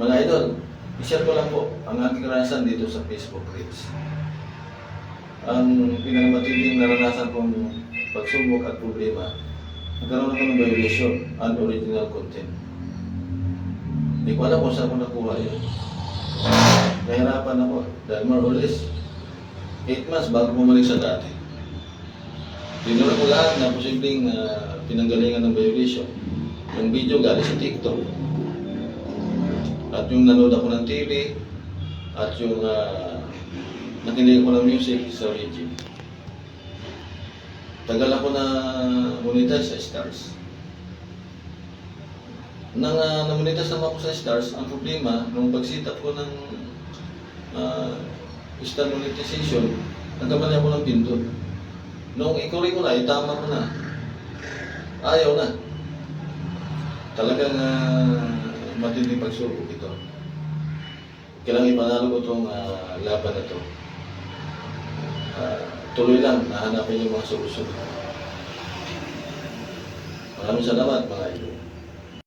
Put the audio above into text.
Mga idol, i-share ko lang po ang aking karanasan dito sa Facebook Reels. Ang pinakamatinding naranasan kong pagsubok at problema, nagkaroon ako ng violation, unoriginal content. Hindi ko alam kung saan ko nakuha yun. Nahirapan ako dahil more or less 8 months bago bumalik sa dati. Dinura ko lahat na posibleng pinanggalingan ng violation. Yung video galing sa TikTok. At yung nanood ako ng TV. At yung nakinig ako ng music sa radio. Tagal ako na monetize sa Stars. Nang na-monetize naman ako sa Stars, ang problema, nung pag-set up ko ng Star monetization, nagkamali ako ng pindot. Nung i-correct ko na, itama ko na. Ayaw na. Talagang matinding pagsubok ito. Kailangan ipanalo ko itong laban na ito. Tuloy lang, nahanapin yung mga solusyon. Maraming salamat mga idol.